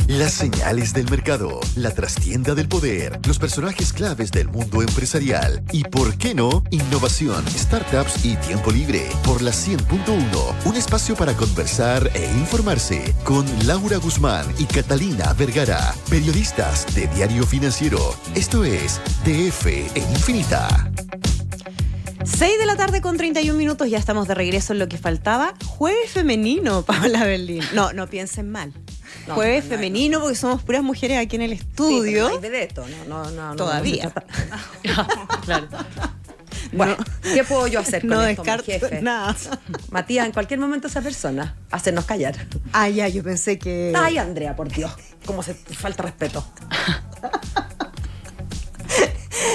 Las señales del mercado, la trastienda del poder, los personajes claves del mundo empresarial y, ¿por qué no?, innovación, startups y tiempo libre. Por la 100.1, un espacio para conversar e informarse con Laura Guzmán y Catalina Vergara, periodistas de Diario Financiero. Esto es DF en Infinita. 6:31 ya estamos de regreso en lo que faltaba. Jueves femenino, Paola Berlín. No piensen mal. Jueves femenino porque somos puras mujeres aquí en el estudio. Sí, pero no hay vedeto, no. Todavía. Claro. Bueno, ¿qué puedo yo hacer con esto, mi jefe? Nada. Matías, en cualquier momento esa persona, hacernos callar. Ah, ya, yo pensé que... Ay, Andrea, por Dios, cómo se te falta respeto.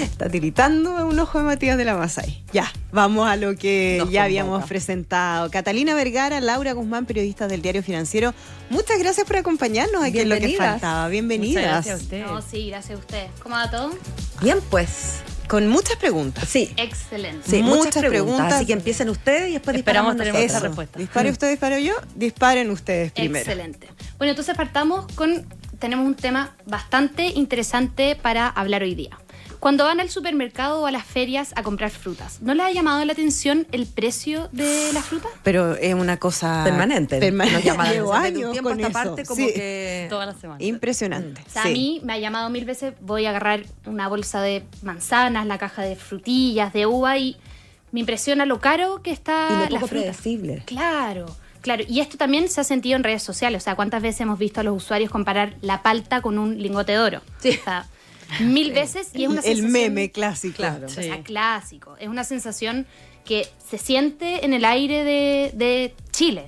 Está tiritando un ojo de Matías de la Masay. Ya, vamos a lo que ya habíamos presentado. Catalina Vergara, Laura Guzmán, periodistas del Diario Financiero. Muchas gracias por acompañarnos aquí en lo que faltaba. Bienvenidas. Muchas gracias a ustedes. No, sí, gracias a ustedes. ¿Cómo va todo? Bien, pues. Con muchas preguntas. Sí. Excelente. Sí, muchas preguntas. Así que empiecen ustedes y después esperamos tener esa respuesta. Dispare usted, disparo yo. Disparen ustedes primero. Excelente. Bueno, entonces tenemos un tema bastante interesante para hablar hoy día. Cuando van al supermercado o a las ferias a comprar frutas, ¿no les ha llamado la atención el precio de la fruta? Pero es una cosa permanente. Nos llama Llevo años un tiempo con esta eso. parte como sí. que toda la semana. Impresionante. O sea, a mí me ha llamado 1000 veces. Voy a agarrar una bolsa de manzanas, la caja de frutillas, de uva y me impresiona lo caro que está y lo la poco fruta. predecible. Claro. Y esto también se ha sentido en redes sociales. O sea, ¿cuántas veces hemos visto a los usuarios comparar la palta con un lingote de oro? Sí. O sea, 1000 veces y es una sensación... El meme clásico. Claro. O sea, clásico. Es una sensación que se siente en el aire de Chile.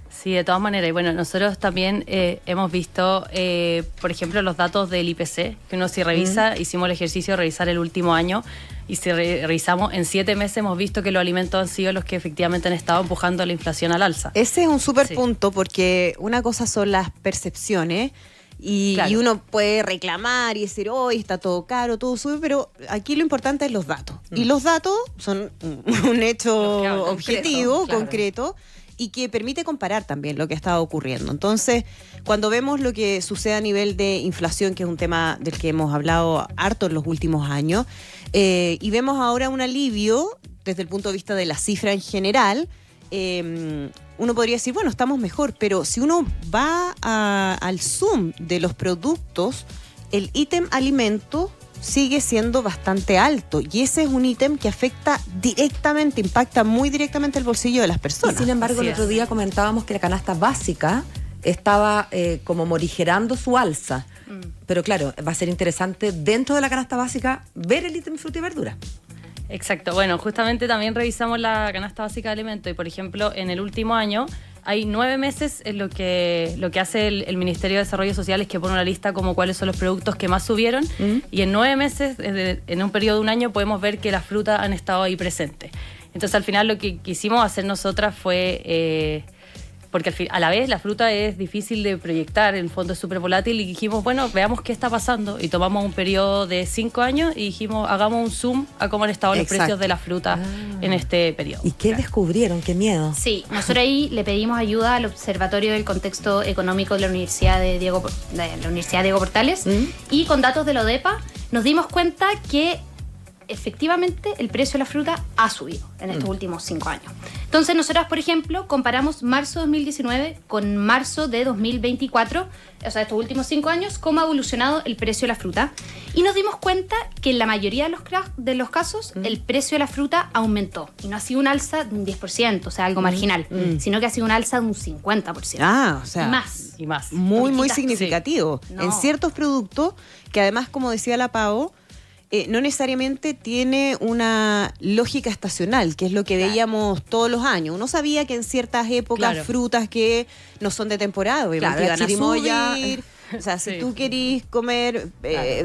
Sí, de todas maneras. Y bueno, nosotros también hemos visto, por ejemplo, los datos del IPC, que uno si revisa, hicimos el ejercicio de revisar el último año, y si revisamos en 7 meses hemos visto que los alimentos han sido los que efectivamente han estado empujando la inflación al alza. Ese es un súper punto, porque una cosa son las percepciones, y uno puede reclamar y decir, hoy está todo caro, todo sube, pero aquí lo importante es los datos. Y los datos son un hecho objetivo, concreto, y que permite comparar también lo que ha estado ocurriendo. Entonces, cuando vemos lo que sucede a nivel de inflación, que es un tema del que hemos hablado harto en los últimos años, y vemos ahora un alivio desde el punto de vista de la cifra en general, uno podría decir, bueno, estamos mejor, pero si uno va al zoom de los productos, el ítem alimento sigue siendo bastante alto, y ese es un ítem que afecta directamente, impacta muy directamente el bolsillo de las personas. Y sin embargo, el otro día comentábamos que la canasta básica estaba como morigerando su alza. Pero claro, va a ser interesante dentro de la canasta básica ver el ítem fruta y verdura. Exacto. Bueno, justamente también revisamos la canasta básica de alimentos y, por ejemplo, en el último año hay 9 meses en lo que hace el Ministerio de Desarrollo Social es que pone una lista como cuáles son los productos que más subieron, y en 9 meses, en un periodo de un año, podemos ver que las frutas han estado ahí presentes. Entonces, al final, lo que quisimos hacer nosotras fue... porque a la vez la fruta es difícil de proyectar, en el fondo es súper volátil, y dijimos, bueno, veamos qué está pasando, y tomamos un periodo de 5 años y dijimos, hagamos un zoom a cómo han estado los precios de la fruta en este periodo. ¿Y qué descubrieron? ¿Qué miedo? Sí, nosotros ahí le pedimos ayuda al Observatorio del Contexto Económico de la Universidad de Diego Portales, y con datos de la ODEPA nos dimos cuenta que efectivamente el precio de la fruta ha subido en estos últimos 5 años. Entonces, nosotras, por ejemplo, comparamos marzo de 2019 con marzo de 2024, o sea, estos últimos 5 años, cómo ha evolucionado el precio de la fruta. Y nos dimos cuenta que en la mayoría de los casos el precio de la fruta aumentó. Y no ha sido un alza de un 10%, o sea, algo marginal, sino que ha sido un alza de un 50%. Ah, o sea, y más. Muy significativo. Sí. No. En ciertos productos, que además, como decía la Pao, no necesariamente tiene una lógica estacional, que es lo que veíamos todos los años. Uno sabía que en ciertas épocas frutas que no son de temporada, obviamente iban a subir. O sea, si tú querís comer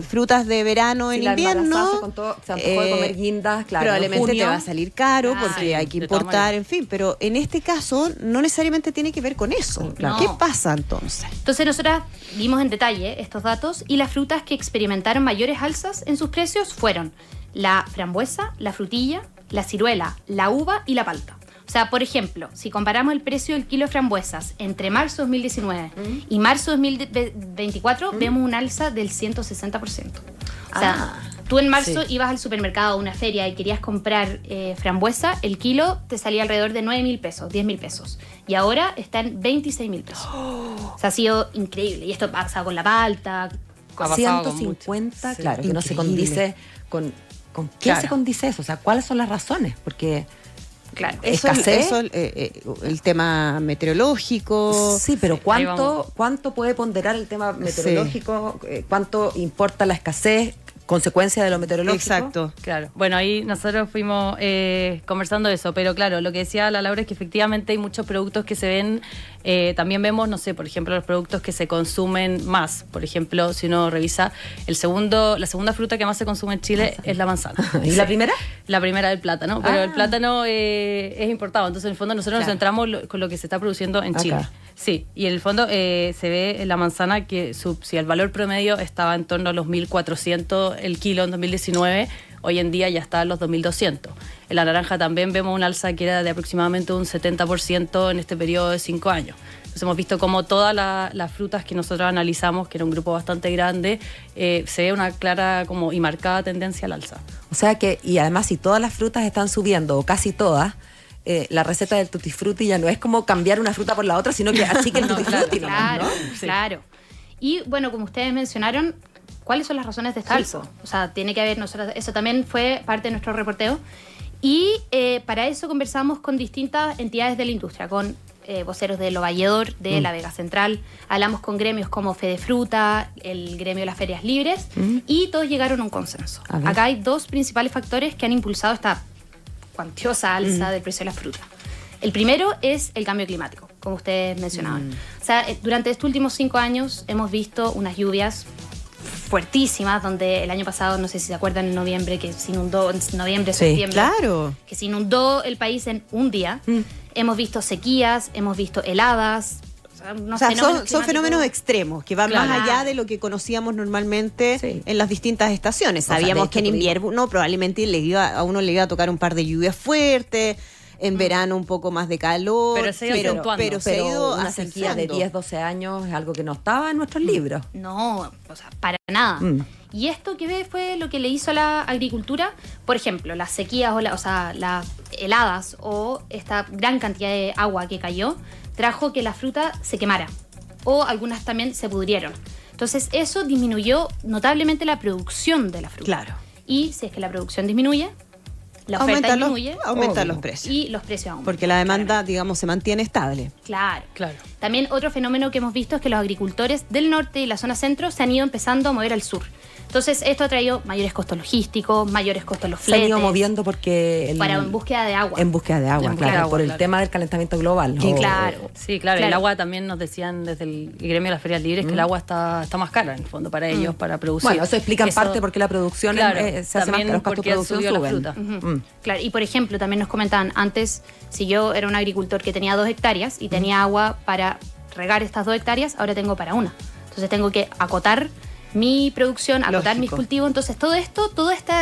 frutas de verano en invierno, se antojó de comer guindas, probablemente te va a salir caro porque hay que importar, en fin. Pero en este caso no necesariamente tiene que ver con eso. No. ¿Qué pasa entonces? Entonces nosotras vimos en detalle estos datos, y las frutas que experimentaron mayores alzas en sus precios fueron la frambuesa, la frutilla, la ciruela, la uva y la palta. O sea, por ejemplo, si comparamos el precio del kilo de frambuesas entre marzo de 2019 y marzo de 2024, vemos un alza del 160%. O sea, tú en marzo ibas al supermercado a una feria y querías comprar frambuesa, el kilo te salía alrededor de 9.000 pesos, 10.000 pesos. Y ahora está en 26.000 pesos. O sea, ha sido increíble. Y esto pasa con la palta. Con 150, claro, que no se condice con qué se condice eso. O sea, ¿cuáles son las razones? Porque... Claro, escasez. El tema meteorológico. Sí, pero ¿cuánto puede ponderar el tema meteorológico? ¿Cuánto importa la escasez? Consecuencia de lo meteorológico. Exacto. Claro. Bueno, ahí nosotros fuimos conversando eso, pero claro, lo que decía la Laura es que efectivamente hay muchos productos que se ven, también vemos, no sé, por ejemplo, los productos que se consumen más. Por ejemplo, si uno revisa, la segunda fruta que más se consume en Chile es la manzana. ¿Y la primera? La primera es el plátano, pero el plátano es importado, entonces en el fondo nosotros nos centramos con lo que se está produciendo en Chile. Sí, y en el fondo se ve en la manzana que si el valor promedio estaba en torno a los 1.400 el kilo en 2019, hoy en día ya está en los 2.200. En la naranja también vemos un alza que era de aproximadamente un 70% en este periodo de 5 años. Entonces hemos visto como todas las frutas que nosotros analizamos, que era un grupo bastante grande, se ve una clara como y marcada tendencia al alza. O sea que, y además si todas las frutas están subiendo, o casi todas, la receta del tutti frutti ya no es como cambiar una fruta por la otra, sino que así que el tutti frutti. Claro, ¿no? Claro. Y bueno, como ustedes mencionaron, ¿cuáles son las razones de este alza? O sea, tiene que haber, eso también fue parte de nuestro reporteo. Y para eso conversamos con distintas entidades de la industria, con voceros del Ovalledor, de la Vega Central, hablamos con gremios como Fedefruta, el gremio de las ferias libres, y todos llegaron a un consenso. Acá hay dos principales factores que han impulsado esta cuantiosa alza del precio de la fruta. El primero es el cambio climático, como ustedes mencionaban. O sea, durante estos últimos 5 años hemos visto unas lluvias fuertísimas, donde el año pasado, no sé si se acuerdan, en noviembre, que se inundó, en noviembre, septiembre, que se inundó el país en un día. Hemos visto sequías, hemos visto heladas. Son fenómenos extremos que van más allá de lo que conocíamos normalmente en las distintas estaciones. Sabíamos que en invierno probablemente a uno le iba a tocar un par de lluvias fuertes, en verano un poco más de calor, pero se ha ido una sequía de 10, 12 años es algo que no estaba en nuestros libros. No, o sea, para nada. Y esto que fue lo que le hizo a la agricultura, por ejemplo, las sequías o las heladas o esta gran cantidad de agua que cayó, trajo que la fruta se quemara o algunas también se pudrieron. Entonces eso disminuyó notablemente la producción de la fruta. Claro. Y si es que la producción disminuye, la oferta disminuye, aumentan los precios. Y los precios aumentan. Porque la demanda, digamos, se mantiene estable. Claro. También otro fenómeno que hemos visto es que los agricultores del norte y la zona centro se han ido empezando a mover al sur. Entonces, esto ha traído mayores costos logísticos, mayores costos en los fletes. Se han ido moviendo porque... en búsqueda de agua. En búsqueda de agua, claro, por el tema del calentamiento global, ¿no? Claro. Sí, claro. El agua también nos decían desde el gremio de las ferias libres que el agua está más cara, en el fondo, para ellos, para producir. Bueno, eso explica en parte por qué la producción se hace más cara, los costos de producción suben. La fruta. Claro, y por ejemplo, también nos comentaban antes, si yo era un agricultor que tenía 2 hectáreas y tenía agua para regar estas 2 hectáreas, ahora tengo para 1. Entonces tengo que acotar mi producción, acotar mis cultivos. Entonces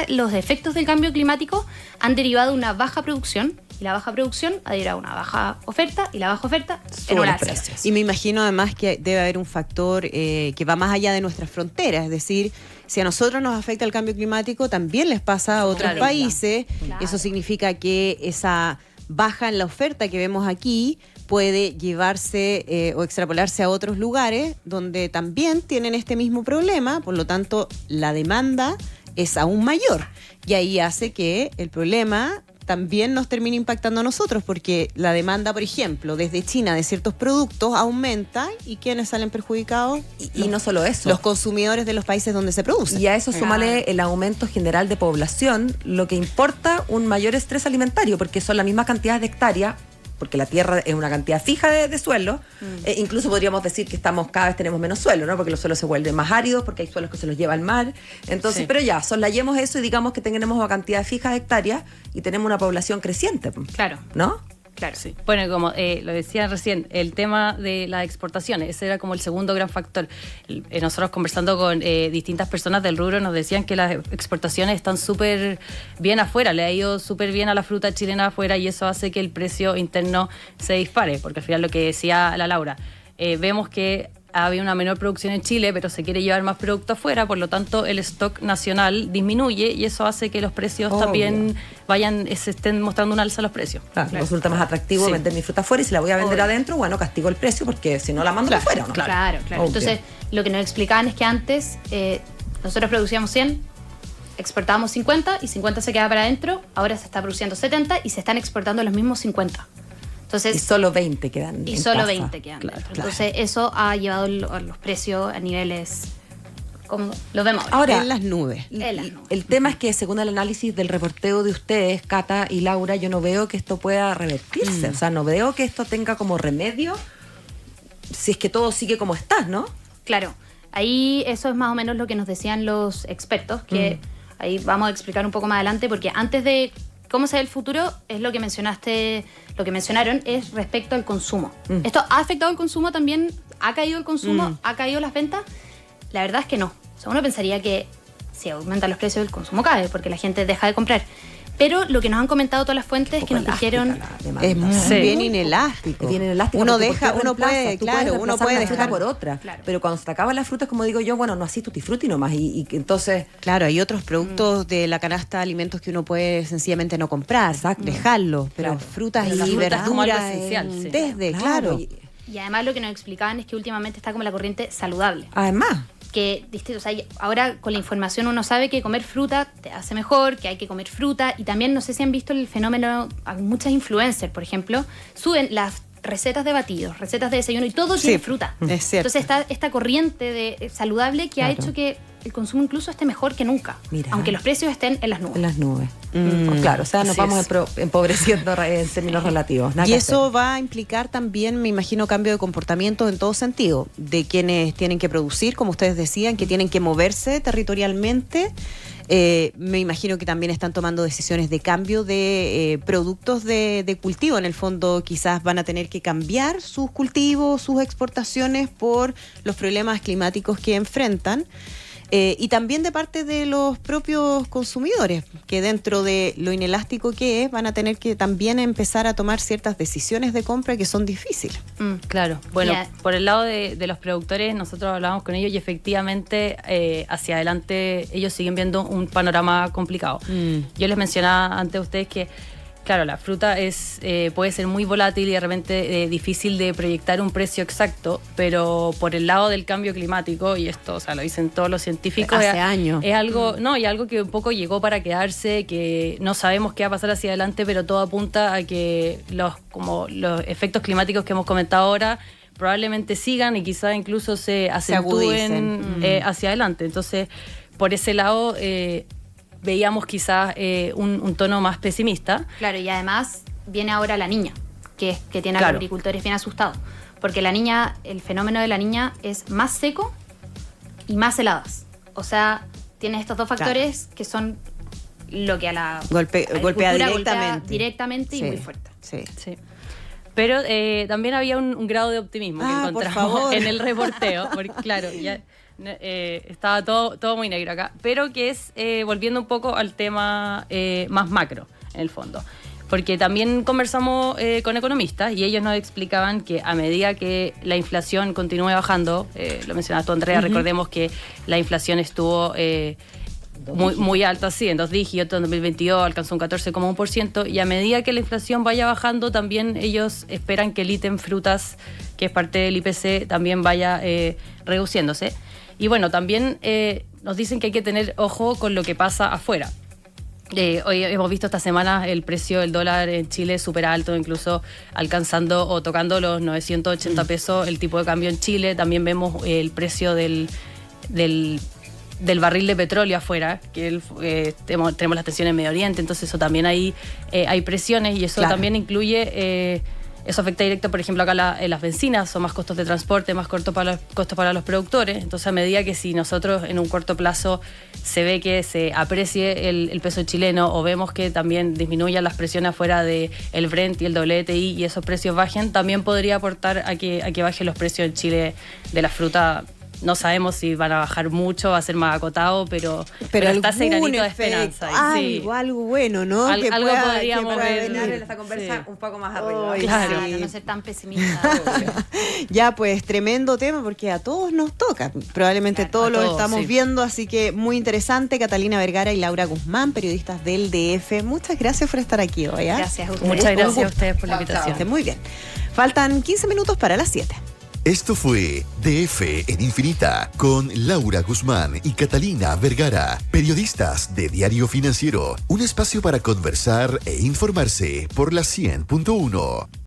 los efectos del cambio climático han derivado de una baja producción, y la baja producción ha derivado una baja oferta, y la baja oferta en un alza. Y me imagino además que debe haber un factor que va más allá de nuestras fronteras, es decir, si a nosotros nos afecta el cambio climático, también les pasa a otros países. Claro. Eso significa que esa baja en la oferta que vemos aquí puede llevarse o extrapolarse a otros lugares donde también tienen este mismo problema, por lo tanto la demanda es aún mayor, y ahí hace que el problema también nos termine impactando a nosotros, porque la demanda, por ejemplo, desde China de ciertos productos aumenta, y ¿quiénes salen perjudicados? Y no solo eso, los consumidores de los países donde se produce. Y a eso súmale el aumento general de población, lo que importa un mayor estrés alimentario, porque son la misma cantidad de hectáreas, porque la tierra es una cantidad fija de suelo. Incluso podríamos decir que cada vez tenemos menos suelo, ¿no? Porque los suelos se vuelven más áridos, porque hay suelos que se los lleva al mar. Entonces, pero ya, soslayemos eso y digamos que tenemos una cantidad fija de hectáreas y tenemos una población creciente. Claro. ¿No? Claro. Sí. Bueno, como lo decía recién, el tema de las exportaciones, ese era como el segundo gran factor. Nosotros conversando con distintas personas del rubro nos decían que las exportaciones están súper bien afuera, le ha ido súper bien a la fruta chilena afuera y eso hace que el precio interno se dispare, porque al final lo que decía la Laura, vemos que había una menor producción en Chile, pero se quiere llevar más producto afuera, por lo tanto el stock nacional disminuye y eso hace que los precios también se estén mostrando un alza a los precios. Claro. Resulta más atractivo vender mi fruta afuera y si la voy a vender adentro, bueno, castigo el precio porque si no la mando afuera, ¿no? Claro. Entonces, lo que nos explicaban es que antes nosotros producíamos 100, exportábamos 50 y 50 se quedaba para adentro, ahora se está produciendo 70 y se están exportando los mismos 50. Entonces, y solo 20 quedan. Y solo 20 quedan dentro. Entonces, eso ha llevado los precios a niveles como lo vemos ahora. En las nubes. El tema es que, según el análisis del reporteo de ustedes, Cata y Laura, yo no veo que esto pueda revertirse. O sea, no veo que esto tenga como remedio si es que todo sigue como está, ¿no? Claro. Ahí eso es más o menos lo que nos decían los expertos, que ahí vamos a explicar un poco más adelante, porque antes de cómo se ve el futuro, es lo que mencionaste, lo que mencionaron es respecto al consumo. ¿Esto ha afectado el consumo también? ¿Ha caído el consumo? ¿Ha caído las ventas? La verdad es que no. O sea, uno pensaría que si aumentan los precios, el consumo cae, porque la gente deja de comprar. Pero lo que nos han comentado todas las fuentes es que nos dijeron es bien inelástico. Es bien elástico. Uno puede dejar por otra. Claro. Pero cuando se te acaban las frutas, como digo yo, bueno, no así tutti frutti nomás. Y entonces. Claro, hay otros productos de la canasta de alimentos que uno puede sencillamente no comprar, dejarlo. Pero frutas y verduras como algo esencial. Claro. Y además lo que nos explicaban es que últimamente está como la corriente saludable. Además. Que o sea, ahora con la información uno sabe que comer fruta te hace mejor, que hay que comer fruta, y también no sé si han visto el fenómeno, muchas influencers, por ejemplo, suben las recetas de batidos, recetas de desayuno y todo tiene fruta. Es cierto. Entonces está esta corriente saludable que ha hecho que el consumo incluso esté mejor que nunca, aunque los precios estén en las nubes. En las nubes. Claro, o sea, nos vamos empobreciendo en términos relativos. Y eso va a implicar también, me imagino, cambio de comportamiento en todo sentido, de quienes tienen que producir, como ustedes decían, que tienen que moverse territorialmente. Me imagino que también están tomando decisiones de cambio de productos de cultivo. En el fondo, quizás van a tener que cambiar sus cultivos, sus exportaciones por los problemas climáticos que enfrentan. Y también de parte de los propios consumidores, que dentro de lo inelástico que es, van a tener que también empezar a tomar ciertas decisiones de compra que son difíciles. Claro. Bueno, por el lado de los productores, nosotros hablábamos con ellos y efectivamente hacia adelante ellos siguen viendo un panorama complicado. Yo les mencionaba antes a ustedes que claro, la fruta puede ser muy volátil y de repente difícil de proyectar un precio exacto, pero por el lado del cambio climático, y esto, o sea, lo dicen todos los científicos, hace años. Es algo, y algo que un poco llegó para quedarse, que no sabemos qué va a pasar hacia adelante, pero todo apunta a que los efectos climáticos que hemos comentado ahora probablemente sigan y quizás incluso se acentúen hacia adelante. Entonces, por ese lado veíamos quizás un tono más pesimista. Claro, y además viene ahora la niña, que tiene a los agricultores bien asustados. Porque el fenómeno de la niña es más seco y más heladas. O sea, tiene estos dos factores que son lo que a la golpea directamente y muy fuerte. Sí. Pero también había un grado de optimismo que encontramos en el reporteo. Porque claro, ya estaba todo muy negro acá, pero que es volviendo un poco al tema más macro en el fondo, porque también conversamos con economistas y ellos nos explicaban que a medida que la inflación continúe bajando, lo mencionaste tú, Andrea, recordemos que la inflación estuvo muy alta, sí, en 2 dígitos, en 2022 alcanzó un 14,1%, y a medida que la inflación vaya bajando, también ellos esperan que el ítem frutas, que es parte del IPC, también vaya reduciéndose. Y bueno, también nos dicen que hay que tener ojo con lo que pasa afuera. Hoy hemos visto esta semana el precio del dólar en Chile súper alto, incluso alcanzando o tocando los 980 pesos el tipo de cambio en Chile. También vemos el precio del barril de petróleo afuera, que tenemos las tensiones en Medio Oriente, entonces eso también hay presiones, y eso también incluye Eso afecta directo, por ejemplo, acá en las bencinas, son más costos de transporte, más costos para los productores. Entonces, a medida que si nosotros en un corto plazo se ve que se aprecie el peso chileno o vemos que también disminuyan las presiones afuera del Brent y el WTI y esos precios bajen, también podría aportar a que bajen los precios en Chile de la fruta. No sabemos si van a bajar mucho, va a ser más acotado, pero está ese granito de esperanza. Algo bueno, ¿no? Algo podríamos ver en esta conversa un poco más arriba. Claro, no ser tan pesimista. Ya, pues, tremendo tema porque a todos nos toca. Probablemente todos lo estamos viendo, así que muy interesante. Catalina Vergara y Laura Guzmán, periodistas del DF. Muchas gracias por estar aquí hoy. Gracias a ustedes. Muchas gracias a ustedes por la invitación. Muy bien. Faltan 15 minutos para las 7. Esto fue DF en Infinita con Laura Guzmán y Catalina Vergara, periodistas de Diario Financiero. Un espacio para conversar e informarse por la 100.1.